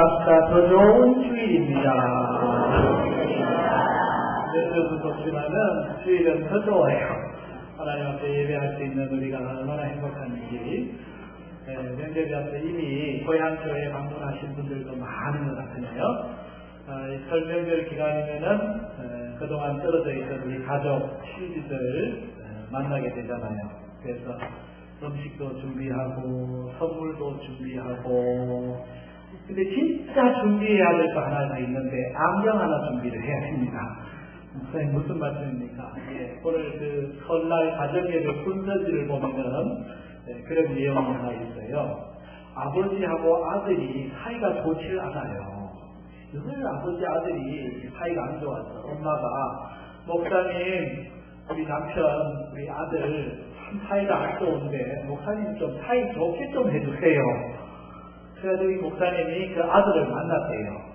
반갑다. 더 좋은 주일입니다. 여러분 덕분하면 주일은 더 좋아요. 하나님 앞에 예배할 수 있는 우리가 얼마나 행복한지. 명절이 앞서 이미 고향교회 방문하신 분들도 많은 것 같으네요. 설 명절 기간이면은 그동안 떨어져 있던 우리 가족, 친지들 만나게 되잖아요. 그래서 음식도 준비하고 선물도 준비하고, 근데 진짜 준비해야 될 거 하나가 있는데 안경 하나 준비를 해야 됩니다. 선생님 무슨 말씀입니까? 오늘 그 설날 가정예배 순서지를 보면은 그런 내용이 하나 있어요. 아버지하고 아들이 사이가 좋지 않아요. 늘 아버지 아들이 사이가 안 좋아서 엄마가 목사님, 우리 남편, 우리 아들 참 사이가 안 좋은데 목사님 좀 사이 좋게 좀 해주세요. 그래가지고 이 목사님이 그 아들을 만났대요.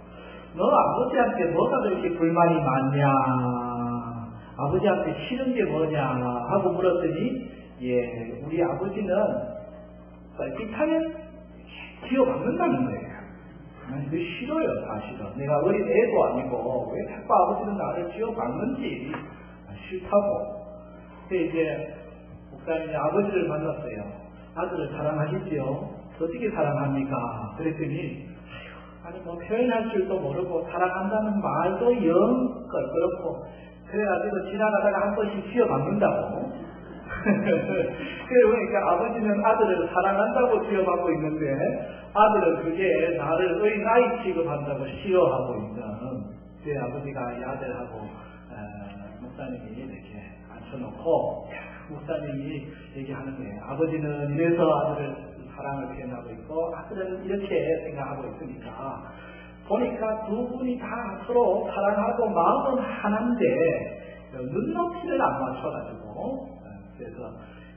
너 아버지한테 뭐가 그렇게 불만이 많냐, 아버지한테 싫은 게 뭐냐 하고 물었더니, 우리 아버지는 삐타면 기어박는다는 거예요. 그게 싫어요. 사실은 내가 어린 애도 아니고 왜 자꾸 아버지는 나를 기어박는지 싫다고. 근데 이제 목사님이 아버지를 만났어요. 아들을 사랑하시지요? 어떻게 사랑합니까? 그랬더니 아니 뭐 표현할 줄도 모르고 사랑한다는 말도 영 껄끄럽고, 그래가지고 지나가다가 한 번씩 기어박는다고. 그러니까 아버지는 아들을 사랑한다고 기어받고 있는데 아들은 그게 나를 어린아이 취급한다고 싫어하고 있는, 그 아버지가 이 아들하고 목사님이 이렇게 앉혀놓고 목사님이 얘기하는 거예요. 아버지는 이래서 아들을 사랑을 표현하고 있고 아들은 이렇게 생각하고 있으니까, 보니까 두 분이 다 서로 사랑하고 마음은 하나인데 눈높이를 안 맞춰가지고, 그래서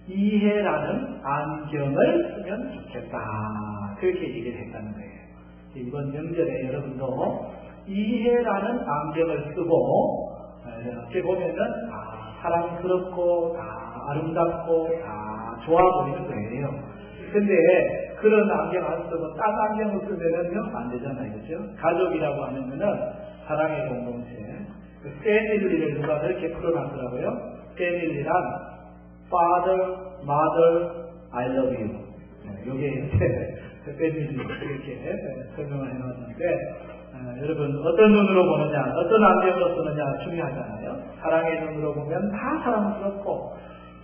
이해라는 안경을 쓰면 좋겠다, 그렇게 얘기를 했다는 거예요. 이번 명절에 여러분도 이해라는 안경을 쓰고 이렇게 보면은 사랑스럽고 다 아름답고 다 좋아 보이는 거예요. 근데 그런 안경 안 쓰고 딴 안경을 쓰면은요 안 되잖아요, 그죠? 가족이라고 하면은 사랑의 공동체. 그 패밀리를 누가 그렇게 풀어놨더라고요. 패밀리란 Father, Mother, I love you. 요게 이렇게 패밀리 이렇게 설명을 해놨는데, 여러분 어떤 눈으로 보느냐, 어떤 안경으로 쓰느냐 중요하잖아요. 사랑의 눈으로 보면 다 사랑스럽고,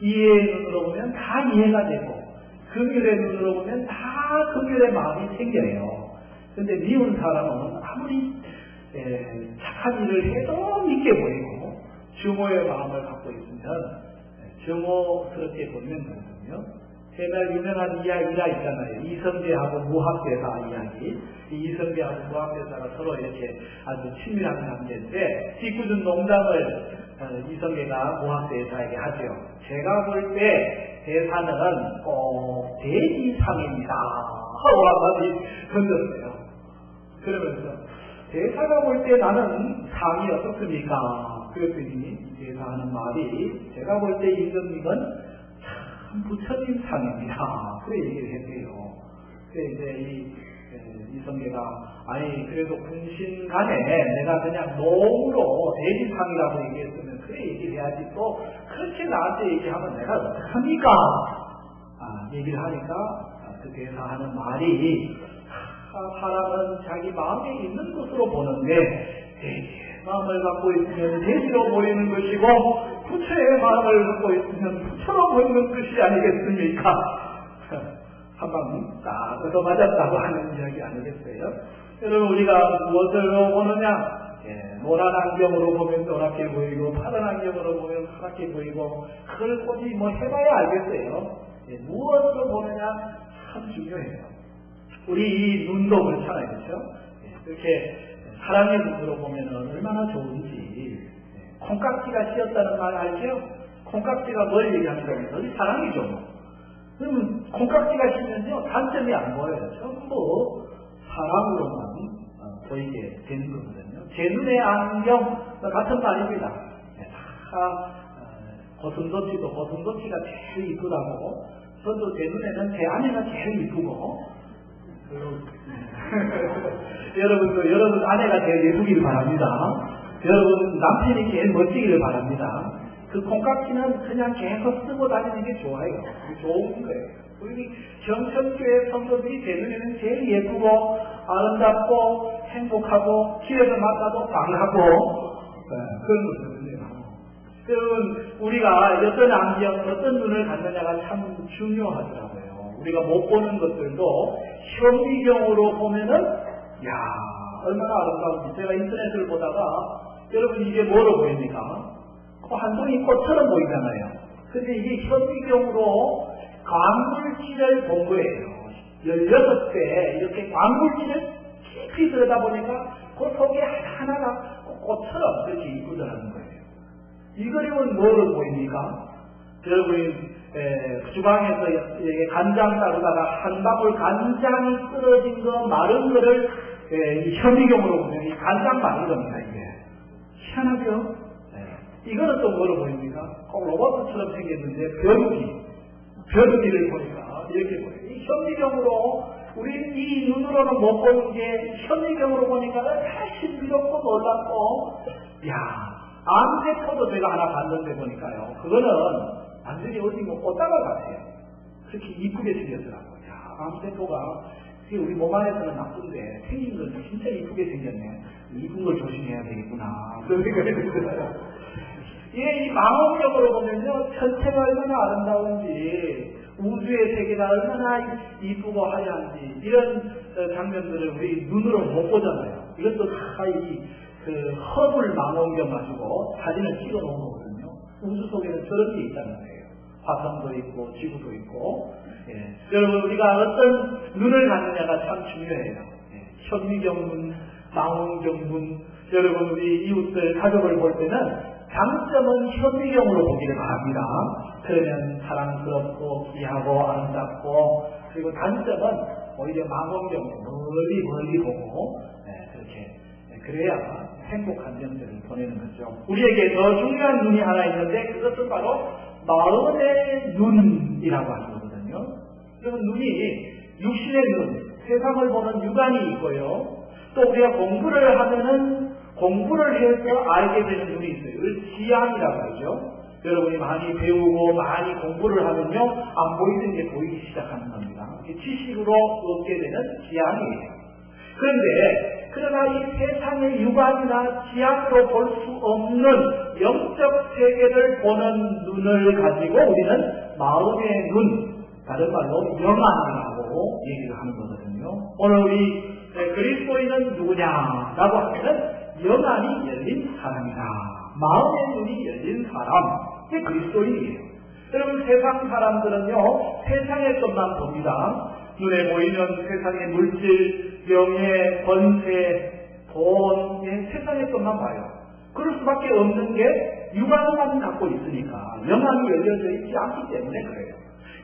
이해의 눈으로 보면 다 이해가 되고, 긍휼의 눈으로 보면 다 긍휼의 마음이 생겨요. 근데 미운 사람은 아무리 착한 일을 해도 믿게 보이고 증오의 마음을 갖고 있으면 증오스럽게 보이는 거거든요. 옛날 유명한 이야기가 있잖아요. 이성계하고 무학대사 이야기. 이성계하고 무학대사가 서로 이렇게 아주 친밀한 관계인데, 짓궂은 농담을 이성계가 무학대사에게 하죠. 제가 볼 때 대사는 꼭 돼지상입니다 하고 한마디 던졌어요. 그러면서 대사가 볼 때 나는 상이 어떻습니까? 그랬더니 대사하는 말이, 제가 볼 때 임금님은 참 부처님 상입니다. 그래 얘기를 했대요. 그래 이제 이성계가 아니 그래도 군신간에 내가 그냥 노무로 돼지상이라고 얘기했으면 그래 얘기를 해야지, 또 그렇게 나한테 얘기하면 내가 어떡합니까? 얘기를 하니까 그 대사하는 말이, 사람은 자기 마음에 있는 것으로 보는데 돼지의 마음을 갖고 있으면 돼지로 보이는 것이고 부처의 마음을 갖고 있으면 부처로 보이는 것이 아니겠습니까? 한방 딱 얻어맞았다고 하는 이야기 아니겠어요? 여러분 우리가 무엇으로 보느냐? 노란 안경으로 보면 노랗게 보이고 파란 안경으로 보면 파랗게 보이고, 그걸 굳이 뭐 해봐야 알겠어요. 무엇으로 보느냐 참 중요해요. 우리 눈도 그렇잖아요, 그렇죠? 이렇게 사랑의 눈으로 보면 얼마나 좋은지. 콩깍지가 씌었다는 말 알죠? 콩깍지가 뭘 얘기하는 겁니까? 사랑이죠. 그러면 콩깍지가 씌면요 단점이 안 보여요. 전부 사랑으로만 보이게 되는 거거든요. 제 눈의 안경 같은 말입니다. 다 고슴도치도 고슴도치가 제일 이쁘다고, 저도 제 눈에는 제 아내가 제일 이쁘고, 여러분 아내가 제일 예쁘기를 바랍니다. 여러분 남편이 제일 멋지기를 바랍니다. 그 콩깍지는 그냥 계속 쓰고 다니는 게 좋아요. 좋은 거예요. 우리 정천교회 성도들이 제 눈에는 제일 예쁘고 아름답고 행복하고 길에서 만나도 반갑고 그런 것들이에요. 여러분 우리가 어떤 안경, 어떤 눈을 갖느냐가 참 중요하더라고요. 우리가 못 보는 것들도 현미경으로 보면은 얼마나 아름다운지. 제가 인터넷을 보다가 여러분 이게 뭐로 보입니까? 한 송이 꽃처럼 보이잖아요. 근데 이게 현미경으로 광물질을 본 거예요. 16배 이렇게 광물질을 깊이 들여다보니까 그 속에 하나가 꽃처럼 그렇게 이쁘더라는 거예요. 이 그림은 뭐를 보입니까? 여러분이 주방에서 간장 따르다가 한 방울 간장이 끓어진 거 마른 거를 이 현미경으로 보면 이 간장 마른 겁니다. 이게 희한하죠? 이거는 또 뭐로 보입니까? 꼭 로봇처럼 생겼는데 벼룩이를 보니까 이렇게 보여요. 이 현미경으로 우리 이 눈으로는 못 보는 게 현미경으로 보니까 신비롭고 놀랍고 암세포도 제가 하나 봤는데 보니까요. 그거는 완전히 어디 꽃다발 같아요. 그렇게 이쁘게 생겼더라고요. 암세포가 우리 몸 안에서는 나쁜데 생긴 건 진짜 이쁘게 생겼네. 이쁜 걸 조심해야 되겠구나. 그런 생각이 들어요. 이 망원경으로 보면요, 천체가 얼마나 아름다운지, 우주의 세계가 얼마나 이쁘고 화려한지, 이런 장면들을 우리 눈으로 못 보잖아요. 이것도 다 허블 망원경 가지고 사진을 찍어 놓은 거거든요. 우주 속에는 저런 게 있다는 거예요. 화성도 있고, 지구도 있고. 여러분, 우리가 어떤 눈을 갖느냐가 참 중요해요. 현미경 눈, 망원경 눈, 여러분, 우리 이웃들, 가족을 볼 때는 장점은 현미경으로 보기를 바랍니다. 그러면 사랑스럽고 귀하고 아름답고, 그리고 단점은 오히려 망원경으로 멀리 보고 그렇게 그래야 행복한 점들을 보내는 거죠. 우리에게 더 중요한 눈이 하나 있는데 그것은 바로 마음의 눈이라고 하는 거거든요. 그러면 눈이 육신의 눈, 세상을 보는 육안이 있고요. 또 우리가 공부를 하면은 공부를 해서 알게 되는 눈이 있어요. 이걸 지향이라고 하죠. 여러분이 많이 배우고 많이 공부를 하면요, 안 보이는 게 보이기 시작하는 겁니다. 지식으로 얻게 되는 지향이에요. 그러나 이 세상의 육안이나 지향으로 볼 수 없는 영적 세계를 보는 눈을 가지고 우리는 마음의 눈, 다른 말로 영안이라고 얘기를 하는 거거든요. 오늘 우리 그리스도인은 누구냐라고 하면은 영안이 열린 사람이다. 마음의 눈이 열린 사람, 이게 그리스도인이에요. 여러분, 세상 사람들은요, 세상의 것만 봅니다. 눈에 보이는 세상의 물질, 명예, 권세, 돈, 세상의 것만 봐요. 그럴 수밖에 없는 게 육안만 갖고 있으니까 영안이 열려져 있지 않기 때문에 그래요.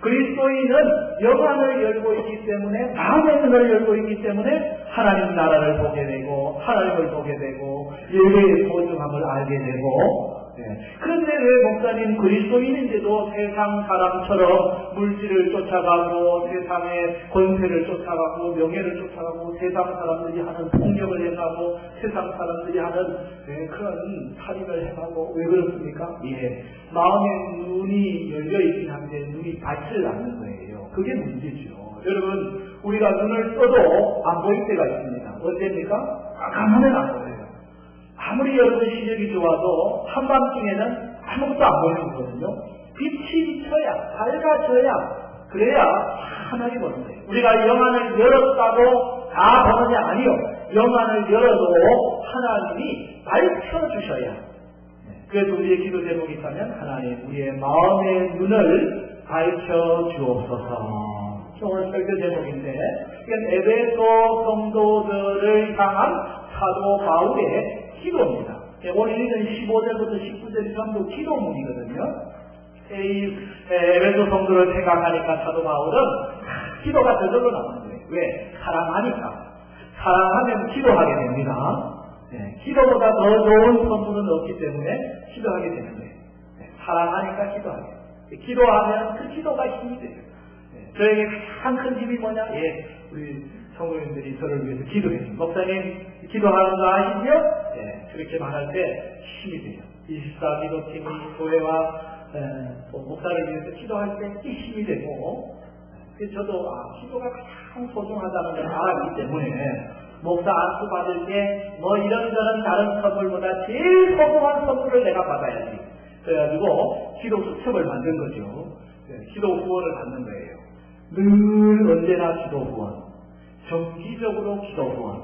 그리스도인은 영안을 열고 있기 때문에, 마음의 눈을 열고 있기 때문에 하나님 나라를 보게 되고 하나님을 보게 되고 예배의 소중함을 알게 되고. 그런데 왜 목사님 그리스도인인데도 세상 사람처럼 물질을 쫓아가고 세상의 권세를 쫓아가고 명예를 쫓아가고 세상 사람들이 하는 폭력을 행하고 세상 사람들이 하는 그런 살인을 행하고 왜 그렇습니까? 마음의 눈이 열려있긴 한데 눈이 닿지를 않는 거예요. 그게 문제죠. 여러분, 우리가 눈을 떠도 안 보일 때가 있습니다. 언제입니까? 깜깜하면 안 보여요. 아무리 여러분 시력이 좋아도 한밤중에는 아무것도 안 보이는 거거든요. 빛이 비쳐야, 밝아져야, 그래야 환하게 보는 거예요. 우리가 영안을 열었다고 다 보느냐? 아니요. 영안을 열어도 하나님이 밝혀주셔야. 그래서 우리의 기도 제목이 있다면, 하나님 우리의 마음의 눈을 밝혀주옵소서. 오늘 설교 제목인데, 이건 에베소 성도들을 향한 사도 바울의 기도입니다. 오늘 읽은 15절부터 19절이 전부 기도문이거든요. 에베소 성도를 생각하니까 사도 바울은 기도가 저절로 나오는 거예요. 왜? 사랑하니까. 사랑하면 기도하게 됩니다. 기도보다 더 좋은 선물은 없기 때문에 기도하게 되는 거예요. 사랑하니까 기도하게. 기도하면 그 기도가 힘이 돼요. 저에게 가장 큰 힘이 뭐냐? 우리 성도님들이 저를 위해서 기도해요. 목사님 기도하는 거 아시죠? 네, 그렇게 말할 때 힘이 돼요. 24 기도팀이 교회와 목사를 위해서 기도할 때 힘이 되고, 저도 기도가 가장 소중하다는 걸 알았기 때문에 목사 안수 받을 때 뭐 이런저런 다른 선물보다 제일 소중한 선물을 내가 받아야지. 그래가지고 기도 수첩을 만든 거죠. 기도 후원을 받는 거예요. 늘 언제나 기도 후원, 정기적으로 기도 후원,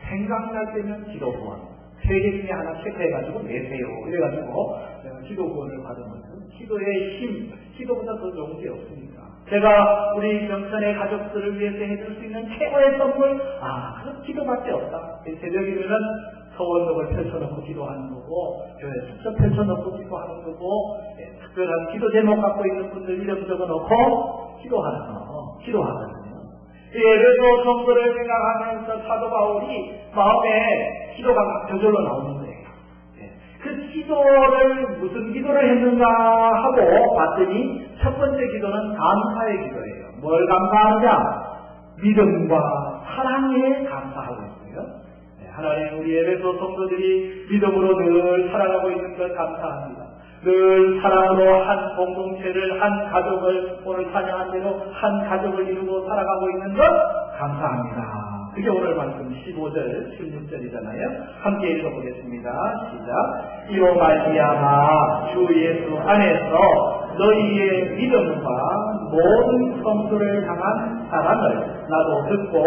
생각날 때면 기도 후원, 3개 중에 하나 체크해가지고 내세요. 그래가지고 기도 후원을 받은 거죠. 기도의 힘, 기도보다 더 좋은 게 없습니다. 제가 우리 명천의 가족들을 위해서 해줄 수 있는 최고의 선물, 그건 기도밖에 없다. 새벽이면은 서원록을 펼쳐놓고 기도하는 거고, 교회 수첩 펼쳐놓고 기도하는 거고, 특별한 기도 제목 갖고 있는 분들 이름 적어놓고 기도하거든요. 예배도 성도를 생각하면서 사도 바울이 마음에 기도가 막 저절로 나오는 거예요. 그 기도를 무슨 기도를 했는가 하고 봤더니 첫 번째 기도는 감사의 기도예요. 뭘 감사하느냐? 믿음과 사랑에 감사하고 있어요. 하나님, 우리 예배소 성도들이 믿음으로 늘 살아가고 있는 걸 감사합니다. 늘 사랑으로 한 공동체를, 한 가족을, 오늘 찬양한 대로 한 가족을 이루고 살아가고 있는 것 감사합니다. 그게 오늘 말씀 15절, 16절이잖아요. 함께 읽어보겠습니다. 시작. 이로 말미암아 주 예수 안에서 너희의 믿음과 모든 성도를 향한 사랑을 나도 듣고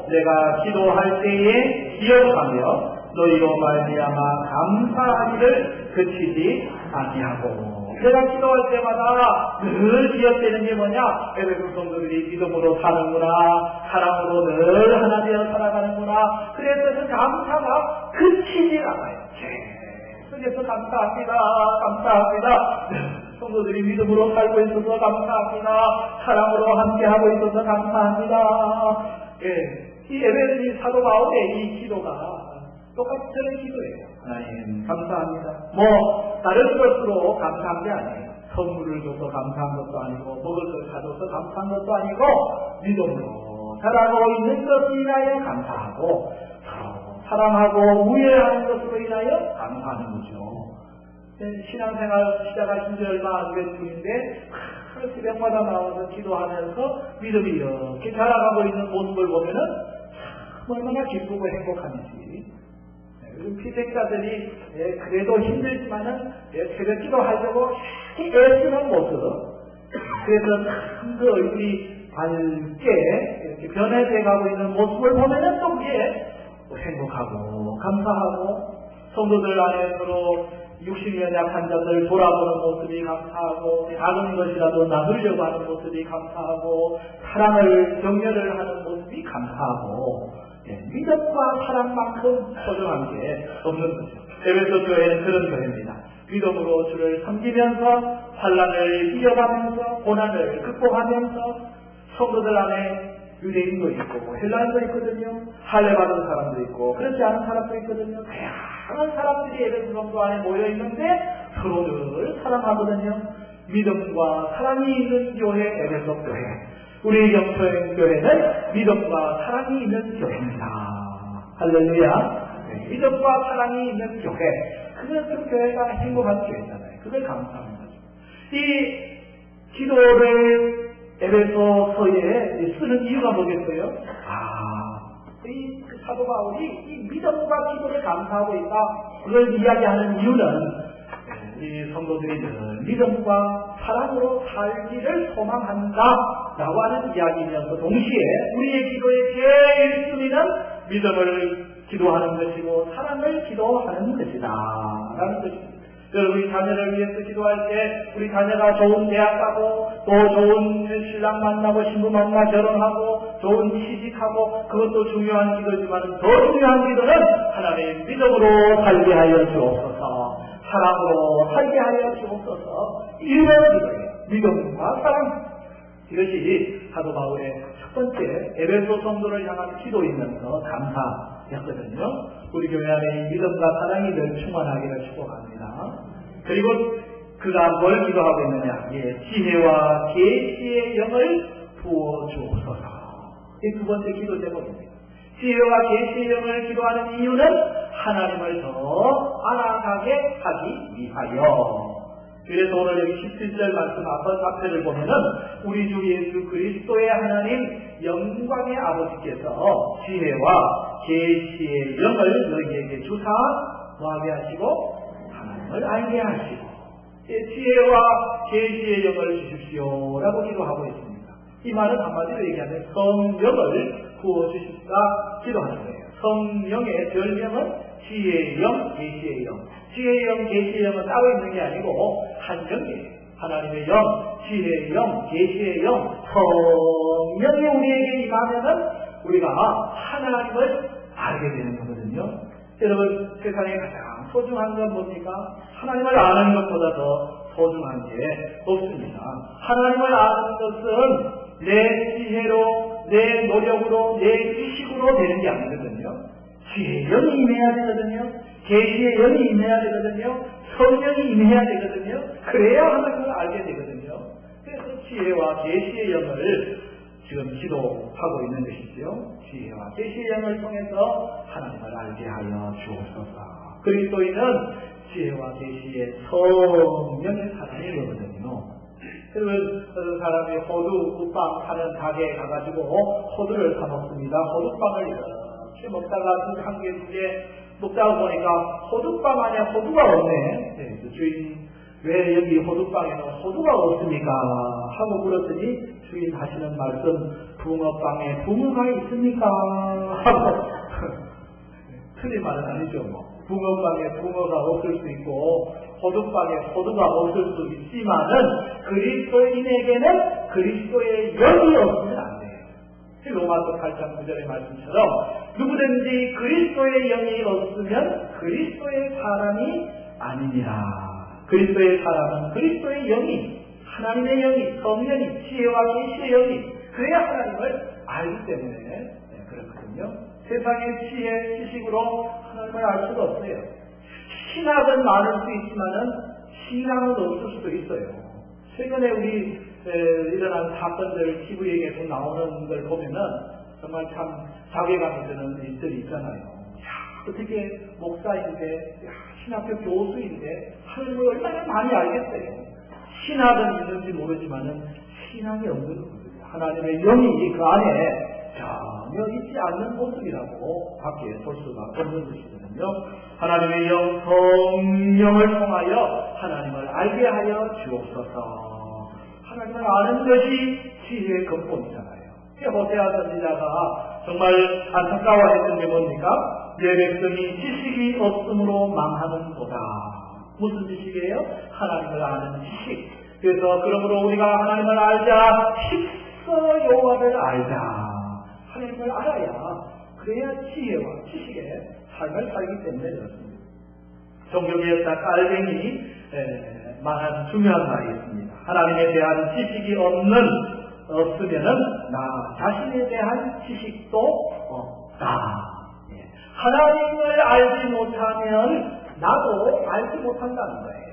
내가 기도할 때에 기억하며 너희로 말미암아 감사하기를 그치지 아니하고. 내가 기도할 때마다 늘 기억되는 게 뭐냐? 에베소 성도들이 믿음으로 사는구나, 사랑으로 늘 하나 되어 살아가는구나. 그래서 그 감사가 그치지 않아요. 계속해서 감사합니다. 성도들이 믿음으로 살고 있어서 감사합니다. 사랑으로 함께하고 있어서 감사합니다. 이 에베소 사도 바울의 이 기도가 똑같은 기도예요. 하나님 감사합니다. 다른 것으로 감사한 게 아니에요. 선물을 줘서 감사한 것도 아니고, 먹을 걸 사줘서 감사한 것도 아니고, 믿음으로 살아가고 있는 것으로 인하여 감사하고, 서로 사랑하고 우애하는 것으로 인하여 감사하는 거죠. 신앙생활 시작하신 지 얼마 안 된 중인데 새벽마다 나와서 기도하면서 믿음이 이렇게 자라가고 있는 모습을 보면은 얼마나 기쁘고 행복한지. 피색자들이 그래도 힘들지만은 새벽 기도하려고 애쓰는 모습, 그래서 참 그 얼굴이 밝게 이렇게 변해져 가고 있는 모습을 보면은 또 그게 행복하고 감사하고, 성도들 안에 서로 육신이 약한 자들 돌아보는 모습이 감사하고, 작은 것이라도 나누려고 하는 모습이 감사하고, 사랑을 격려를 하는 모습이 감사하고, 믿음과 사랑만큼 소중한 게 없는 거죠. 에베소 교회는 그런 교회입니다. 믿음으로 주를 섬기면서 환난을 이겨가면서 고난을 극복하면서 성도들 안에 유대인도 있고 헬라인도 있거든요. 할례 받은 사람도 있고 그렇지 않은 사람도 있거든요. 다양한 사람들이 에베소 성도 안에 모여 있는데 서로 늘 사랑하거든요. 믿음과 사랑이 있는 교회 에베소 교회. 우리 영초행교회는 믿음과 사랑이 있는 교회입니다. 할렐루야. 믿음과 사랑이 있는 교회. 그것은 교회가 행복한 교회잖아요. 그걸 감사하는 거죠. 이 기도를 에베소서에 쓰는 이유가 뭐겠어요? 이 사도 바울이 이 믿음과 기도를 감사하고 있다. 그걸 이야기하는 이유는 이 성도들이 늘 믿음과 사랑으로 살기를 소망한다 라고 하는 이야기이면서 동시에 우리의 기도의 제일 순위는 믿음을 기도하는 것이고 사랑을 기도하는 것이다 라는 것입니다. 우리 자녀를 위해서 기도할 때 우리 자녀가 좋은 대학 가고 또 좋은 신랑 만나고 신부 만나 결혼하고 좋은 취직하고 그것도 중요한 기도지만 더 중요한 기도는 하나님 믿음으로 살게 하여 주옵소서, 사랑으로 살게 하여 주옵소서. 이런 기도예요. 믿음과 사랑. 이것이 사도 바울의 첫 번째 에베소 성도를 향한 기도이면서 감사였거든요. 우리 교회 안에 믿음과 사랑이 늘 충만하기를 축복합니다. 그리고 그가 뭘 기도하고 있느냐? 지혜와 계시의 영을 부어 주옵소서. 이 두 번째 기도 제목입니다. 지혜와 계시의 영을 기도하는 이유는 하나님을 더 알아가게 하기 위하여. 그래서 오늘 여기 17절 말씀 앞에를 보면은 우리 주 예수 그리스도의 하나님 영광의 아버지께서 지혜와 계시의 영을 너희에게 주사 뭐하게 하시고 하나님을 알게 하시고 지혜와 계시의 영을 주십시오라고 기도하고 있습니다. 이 말은 한마디로 얘기하면 성령을 부어주십사 기도하는 거예요. 성령의 별명은 지혜의 영, 계시의 영. 지혜의 영, 계시의 영은 따로 있는 게 아니고 한정이에요. 하나님의 영, 지혜의 영, 계시의 영, 성령이 우리에게 임하면은 우리가 하나님을 알게 되는 거거든요. 여러분, 세상에 가장 소중한 건 뭡니까? 하나님을 아는 것보다 더 소중한 게 없습니다. 하나님을 아는 것은 내 지혜로, 내 노력으로, 내 지식으로 되는 게 아니거든요. 지혜의 영이 임해야 되거든요. 계시의 영이 임해야 되거든요. 성령이 임해야 되거든요. 그래야 하나님을 알게 되거든요. 그래서 지혜와 계시의 영을 지금 기도하고 있는 것이지요. 지혜와 계시의 영을 통해서 하나님을 알게 하여 주옵소서. 그리스도인은 지혜와 계시의 성령의 사람이 되거든요. 여러분, 사람이 호두, 국빵 파는 가게에 가가지고 호두를 사먹습니다. 호두빵을 이렇게 먹다가 한 개, 두 개 먹다가 보니까 호두빵 안에 호두가 없네. 네, 그 주인, 왜 여기 호두빵에는 호두가 없습니까? 하고 물었더니 주인 하시는 말씀, 붕어빵에 붕어가 있습니까? 하고 틀린 말은 아니죠. 뭐. 붕어빵에 붕어가 없을 수 있고 호두빵에 호두가 없을 수 있지만은 그리스도인에게는 그리스도의 영이 없으면 안 돼요. 로마서 8장 9절의 말씀처럼 누구든지 그리스도의 영이 없으면 그리스도의 사람이 아니니라. 그리스도의 사람은 그리스도의 영이, 하나님의 영이, 성령이, 지혜와 계시의 영이 그래야 하나님을 알기 때문에 그렇거든요. 세상의 지혜, 지식으로 하나님을 알 수가 없어요. 신학은 많을 수 있지만은 신앙은 없을 수도 있어요. 최근에 우리 일어난 사건들 TV에 계속 나오는 걸 보면은 정말 참 자괴감이 드는 일들이 있잖아요. 야, 어떻게 목사인데, 야, 신학교 교수인데 하나님을 얼마나 많이 알겠어요. 신학은 있는지 모르지만은 신앙이 없는 거거든요. 하나님의 영이 그 안에 전혀 있지 않는 모습이라고 밖에 볼 수가 없는 것이거든요. 하나님의 영, 성령을 통하여 하나님을 알게 하여 주옵소서. 하나님을 아는 것이 지혜의 근본이잖아요. 호세아 선지자가 정말 안타까워했던 게 뭡니까? 내 백성이 지식이 없음으로 망하는도다. 무슨 지식이에요? 하나님을 아는 지식. 그래서 그러므로 우리가 하나님을 알자, 십서 여호와를 알자. 하나님을 알아야 그래야 지혜와 지식의 삶을 살기 때문에 그렇습니다. 종교개혁자 깔뱅이 말한 중요한 말이 있습니다. 하나님에 대한 지식이 없으면은 나 자신에 대한 지식도 없다. 하나님을 알지 못하면 나도 알지 못한다는 거예요.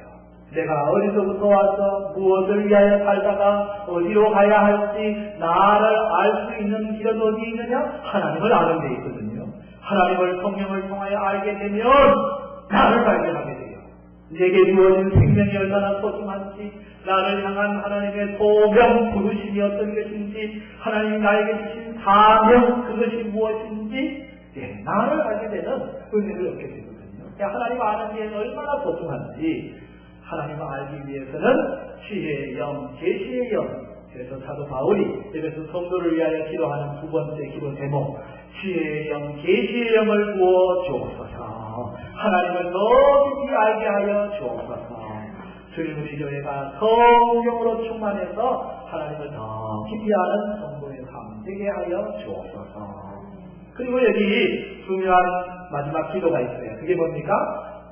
내가 어디서부터 와서 무엇을 위하여 살다가 어디로 가야 할지 나를 알 수 있는 길은 어디 있느냐? 하나님을 아는 데 있거든요. 하나님을 성령을 통하여 알게 되면 나를 발견하게 돼요. 내게 주어진 생명이 얼마나 소중한지, 나를 향한 하나님의 소명 부르심이 어떤 것인지, 하나님이 나에게 주신 사명 그것이 무엇인지 나를 알게 되는 은혜를 얻게 되거든요. 하나님 아는 게 얼마나 소중한지 하나님을 알기 위해서는 지혜의 영, 계시의 영. 그래서 사도 바울이 에베소 성도를 위하여 기도하는 두 번째 기도 제목, 지혜의 영, 계시의 영을 부어 주옵소서. 하나님을 더 깊이 알게 하여 주옵소서. 주님 우리 교회가 성령으로 충만해서 하나님을 더 깊이 아는 성도의 삶 되게 하여 주옵소서. 그리고 여기 중요한 마지막 기도가 있어요. 그게 뭡니까?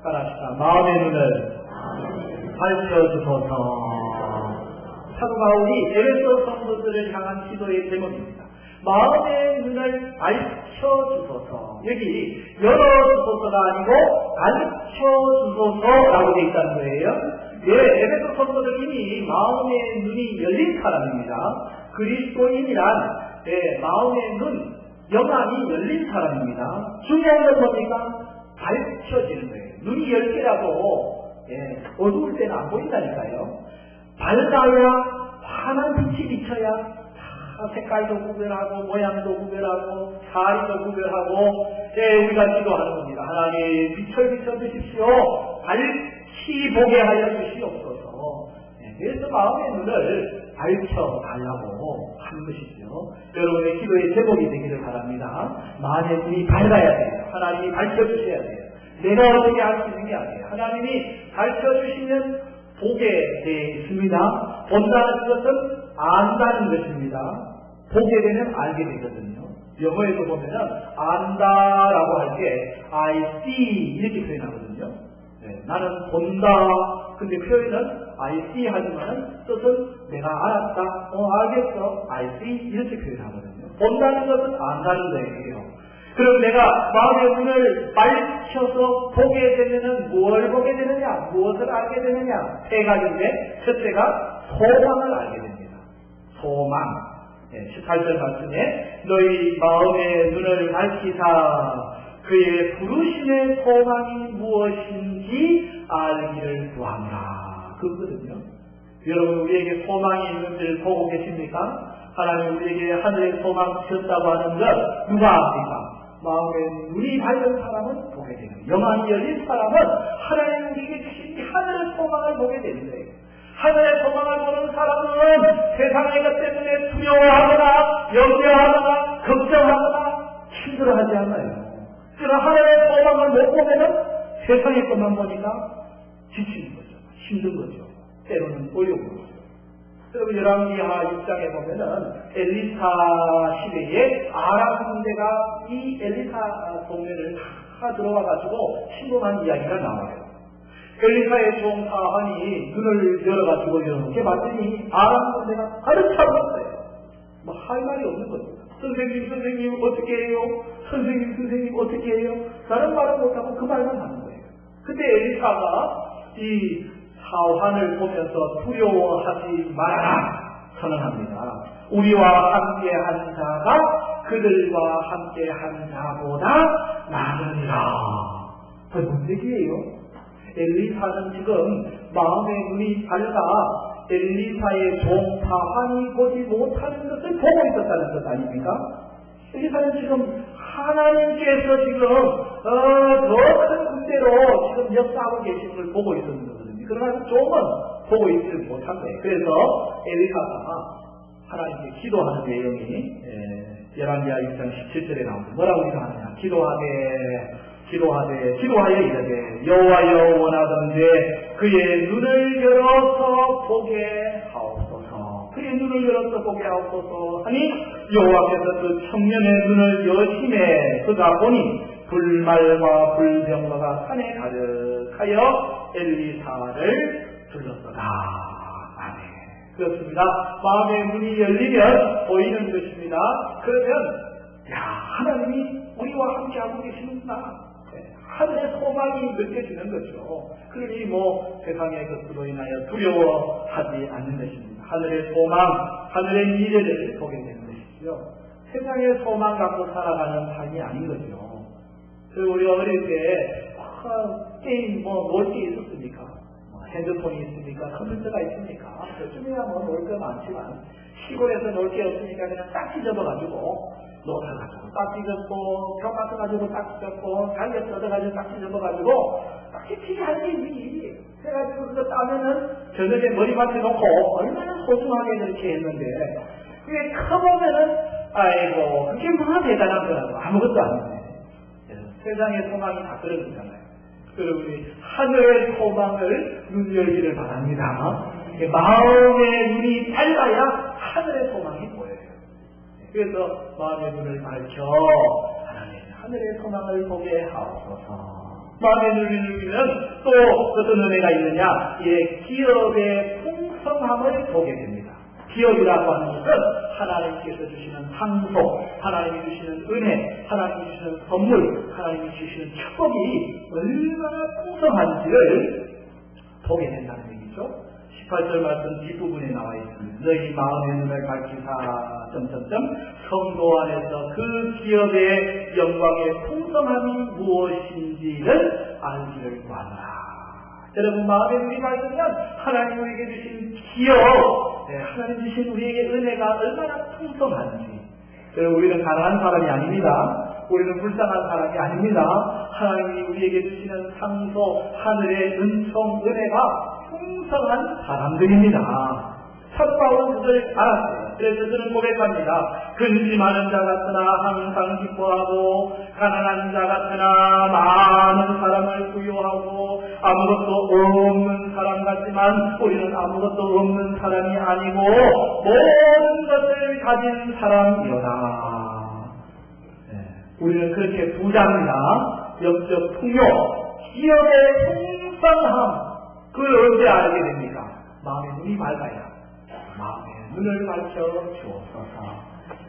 따라합시다. 마음의 눈을 밝혀주소서. 사도 바울이 에베소 성도들을 향한 기도의 제목입니다. 마음의 눈을 밝혀주소서. 여기 열어주소서가 아니고 밝혀주소서라고 되어 있다는 거예요. 에베소 성도들 이미 마음의 눈이 열린 사람입니다. 그리스도인이란 마음의 눈, 영안이 열린 사람입니다. 중요한 건 뭡니까? 밝혀지는 거예요. 눈이 10개라도 어두울 때는 안 보인다니까요. 밝아야 환한 빛이 비쳐야 다 색깔도 구별하고 모양도 구별하고 사리도 구별하고 우리가 기도하는 겁니다. 하나님 비춰 주십시오. 밝히 보게 하여 주시옵소서. 그래서 마음의 눈을 밝혀달라고 하는 것이죠. 여러분의 기도의 제목이 되기를 바랍니다. 마음의 눈이 밝아야 돼요. 하나님이 밝혀주셔야 돼요. 내가 어떻게 할 수 있는 게 아니에요. 하나님이 밝혀주시면 보게 되어 있습니다. 본다는 것은 안다는 것입니다. 보게 되면 알게 되거든요. 영어에서 보면은 안다라고 할 때 I see 이렇게 표현하거든요. 나는 본다. 근데 표현은 I see 하지만은 뜻은 내가 알았다. 알겠어. I see 이렇게 표현하거든요. 본다는 것은 안다는 거예요. 그럼 내가 마음의 눈을 밝혀서 보게 되면은 무엇을 보게 되느냐? 무엇을 알게 되느냐? 세 가지인데 첫째가 소망을 알게 됩니다. 소망. 18절 말씀에 너희 마음의 눈을 밝히사 그의 부르심의 소망이 무엇인지 알기를 구하노라. 그거거든요. 여러분 우리에게 소망이 있는지를 보고 계십니까? 하나님 우리에게 하늘의 소망 주셨다고 하는 것 누가 압니까? 마음의 눈이 밝은 사람은 보게 되는 거예요. 영안이 열린 사람은 하나님 우리에게 주신 이 하늘의 소망을 보게 되는 거예요. 하늘의 소망을 보는 사람은 세상의 것 때문에 두려워하거나 염려하거나 걱정하거나 힘들어하지 않아요. 그러나 하늘의 소망을 못 보면은 세상의 것만 보니까 지치는 거죠. 힘든 거죠. 때로는 어려운 거죠. 여러분 열왕기하 6장에 보면은 엘리사 시대에 아람 군대가 이 엘리사 동네를 다 들어와가지고 침공한 이야기가 나와요. 엘리사의 종 사한이 눈을 열어가지고 이렇게 봤더니 아람 군대가 가득 차고 있어요. 뭐 할 말이 없는 거죠. 선생님 어떻게 해요? 선생님 어떻게 해요? 다른 말은 못하고 그 말만 하는 거예요. 근데 엘리사가 이 사환을 보면서 두려워하지 말아라 선언합니다. 우리와 함께한 자가 그들과 함께한 자보다 많으리라. 그게 뭔 얘기예요? 엘리사는 지금 마음의 눈이 밝아 엘리사의 종 사한이 보지 못하는 것을 보고 있었다는 것 아닙니까? 엘리사는 지금 하나님께서 지금 더 큰 군대로 지금 역사하고 계신 걸 보고 있었는 거거든요. 그러나 종은 보고 있지 못한 거예요. 그래서 엘리사가 하나님께 기도하는 내용이 열왕기하 6장 17절에 나옵니다. 뭐라고 기도하느냐? 기도하여 이르되 여호와여 원하던대 그의 눈을 열어서 보게 하옵소서. 그의 눈을 열어서 보게 하옵소서 하니 여호와께서 그 청년의 눈을 여심해 그가 보니 불말과 불병거가 산에 가득하여 엘리사를 둘렀더라. 아멘. 그렇습니다. 마음의 문이 열리면 보이는 것입니다. 그러면 하나님이 우리와 함께하고 계시는구나. 하늘의 소망이 느껴지는 거죠. 그러니 세상의 것으로 인하여 두려워하지 않는 것입니다. 하늘의 소망, 하늘의 미래를 보게 되는 것이죠. 세상의 소망 갖고 살아가는 삶이 아닌 거죠. 우리가 어릴 때 게임 놀 게 있었습니까? 핸드폰이 있습니까? 컴퓨터가 있습니까? 요즘에야 놀 게 많지만 시골에서 놀 게 없으니까 그냥 딱지 접어가지고 놀아가지고 딱지 접고 벽 맞춰가지고 딱지 접고 달걀 뜯어가지고 딱지 접어가지고 딱지 피게 할 게 있니? 그래가지고 그거 따면은 저녁에 머리맡에 놓고 얼마나 소중하게 그렇게 했는데 그게 커보면은 아이고 그게 뭐가 대단한 거라고 아무것도 아닌데 세상의 소망이 다 그런 거잖아요. 여러분이 하늘의 소망을 눈열기를 바랍니다. 마음의 눈이 밝아야 하늘의 소망이 보여요. 그래서 마음의 눈을 밝혀 하늘의 소망을 보게 하옵소서. 마음의 눈을 열면 또 어떤 은혜가 있느냐? 기업의 풍성함을 보게 됩니다. 기업이라고 하는 것은 하나님께서 주시는 상속, 하나님이 주시는 은혜, 하나님이 주시는 선물, 하나님이 주시는 축복이 얼마나 풍성한지를 보게 된다는 얘기죠. 18절 말씀 뒷부분에 나와 있습니다. 너희 마음의 눈을 밝히사 성도 안에서 그 기업의 영광의 풍성함이 무엇인지를 알기를 구하노라. 여러분 마음에 눈이 밝으면 하나님 우리에게 주신 기업, 하나님 주신 우리에게 은혜가 얼마나 풍성한지. 우리는 가난한 사람이 아닙니다. 우리는 불쌍한 사람이 아닙니다. 하나님이 우리에게 주시는 상소, 하늘의 은총, 은혜가 풍성한 사람들입니다. 사도 바울은 그걸 알았어요. 그래서 그는 고백합니다. 근심하는 자 같으나 항상 기뻐하고 가난한 자 같으나 많은 사람을 부여하고 아무것도 없는 사람 같지만 우리는 아무것도 없는 사람이 아니고 모든 것을 가진 사람이로다. 우리는 그렇게 부자입니다. 영적 풍요, 기업의 풍성함, 그걸 언제 알게 됩니까? 마음의 눈이 밝아야 마음의 눈을 밝혀 주옵소서.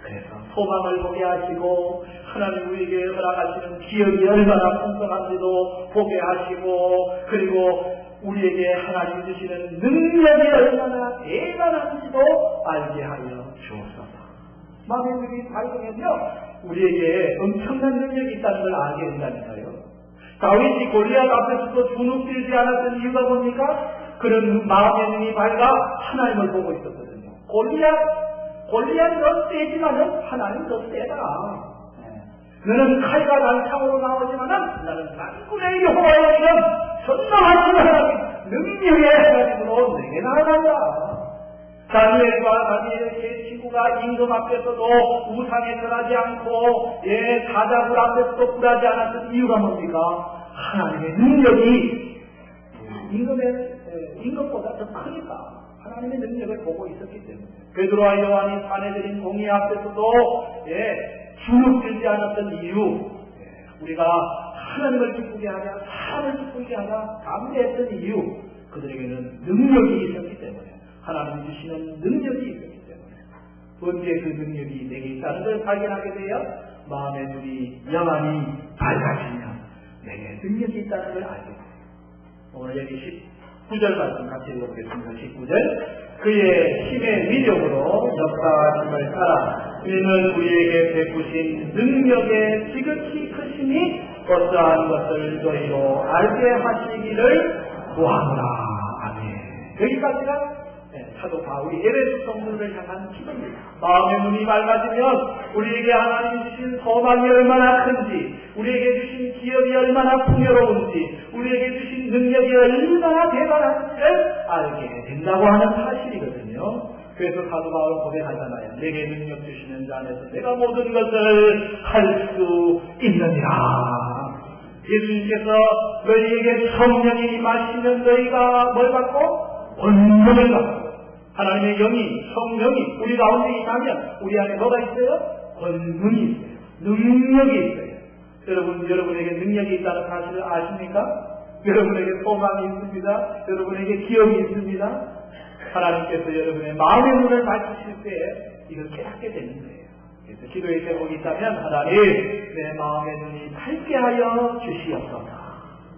그래서 소망을 보게 하시고 하나님 우리에게 허락하시는 기업이 얼마나 풍성한지도 보게 하시고 그리고 우리에게 하나님 주시는 능력이 얼마나 대단한지도 알게 하여 주옵소서. 마음의 눈이 밝으면요 우리에게 엄청난 능력이 있다는 걸 알게 된다니까요. 다윗이 골리앗 앞에서도 주눅들지 않았던 이유가 뭡니까? 그런 마음의 눈이 밝아 하나님을 보고 있었거든요. 골리앗은 더 세지만은 하나님 더 세다. 너는 칼과 난창으로 나오지만은 나는 만군의 여호와의 이름 전능하신 하나님 능력의 하나님으로 내게 나아간다. 다니엘의 세 친구가 임금 앞에서도 우상에 절하지 않고 사자굴 앞에서도 굴하지 않았던 이유가 뭡니까? 하나님의 능력이 임금보다 더 크니까 하나님의 능력을 보고 있었기 때문에 베드로와 요한이 산해드린 공의 앞에서도 주눅들지 않았던 이유, 우리가 하나님을 기쁘게 하자, 사람을 기쁘게 하자 감대했던 이유, 그들에게는 능력이 있었기 때문에 하나님 주시는 능력이 있었기 때문에 언제 그 능력이 내게 있다는 걸 발견하게 되어 마음의 눈이 영원히 밝아지면 내게 능력이 있다는 걸 알게 돼요. 오늘 여기 19절 말씀 같이 읽어보겠습니다. 19절 그의 힘의 위력으로 역사하심을 따라 이는 우리에게 베푸신 능력의 지극히 크심이 어떠한 것을 너희로 알게 하시기를 구하노라. 아멘. 여기까지가 사도 바울이 에베소 성도를 향한 기도입니다. 마음의 눈이 밝아지면 우리에게 하나님 주신 소망이 얼마나 큰지, 우리에게 주신 기업이 얼마나 풍요로운지, 우리에게 주신 능력이 얼마나 대단한지를 알게 된다고 하는 사실이거든요. 그래서 사도 바울은 고백하잖아요. 내게 능력 주시는 자 안에서 내가 모든 것을 할 수 있느니라. 예수님께서 너희에게 성령이 임하시면 너희가 뭘 받고? 권능을 받고 하나님의 영이 성령이 우리 가운데 있다면 우리 안에 뭐가 있어요? 권능이 있어요. 능력이 있어요. 여러분에게 능력이 있다는 사실을 아십니까? 여러분에게 소망이 있습니다. 여러분에게 기업이 있습니다. 하나님께서 여러분의 마음의 눈을 밝히실 때 이걸 깨닫게 되는 거예요. 그래서 기도의 제목이 있다면 하나님 내 마음의 눈이 밝게 하여 주시옵소서.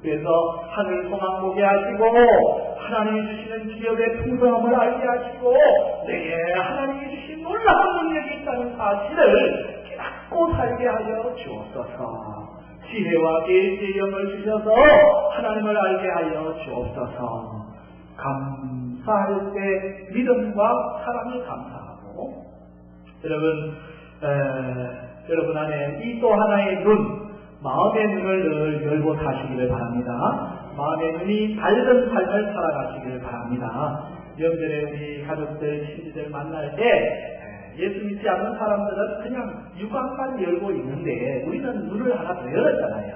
그래서 하늘 소망 보게 하시고 하나님이 주시는 기업의 풍성함을 알게 하시고 내게 하나님이 주신 놀라운 능력이 있다는 사실을 깨닫고 살게 하여 주옵소서. 지혜와 계시의 영을 주셔서 하나님을 알게 하여 주옵소서. 감사할 때 믿음과 사랑이 감사하고 여러분 안에 이 또 하나의 눈, 마음의 눈을 늘 열고 사시기를 바랍니다. 마음의 눈이 밝은 삶을 살아가시기를 바랍니다. 명절에 우리 가족들, 친지들 만날 때 예수 믿지 않는 사람들은 그냥 유광만 열고 있는데 우리는 눈을 하나 더 열었잖아요.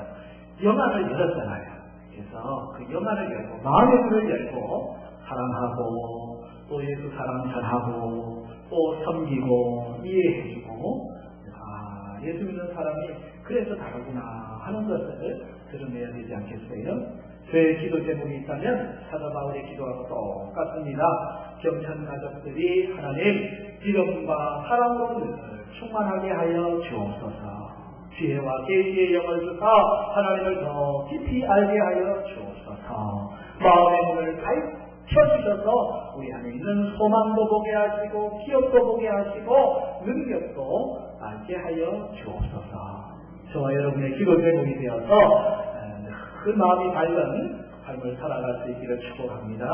영안을 열었잖아요. 그래서 그 영안을 열고 마음의 눈을 열고 사랑하고 또 예수 사랑 전하고 또 섬기고 이해해주고 예수 믿는 사람이 그래서 다르구나 하는 것을 드러내야 되지 않겠어요? 저의 기도 제목이 있다면 사도 바울의 기도하고 똑같습니다. 경천 가족들이 하나님 믿음과 사랑으로 늘 충만하게 하여 주옵소서. 지혜와 계시의 영을 주사 하나님을 더 깊이 알게 하여 주옵소서. 마음의 눈을 펴주셔서 우리 안에 있는 소망도 보게 하시고 기업도 보게 하시고 능력도 알게 하여 주옵소서. 저와 여러분의 기도 제목이 되어서 큰 마음이 밝은 삶을 살아갈 수 있기를 축복합니다.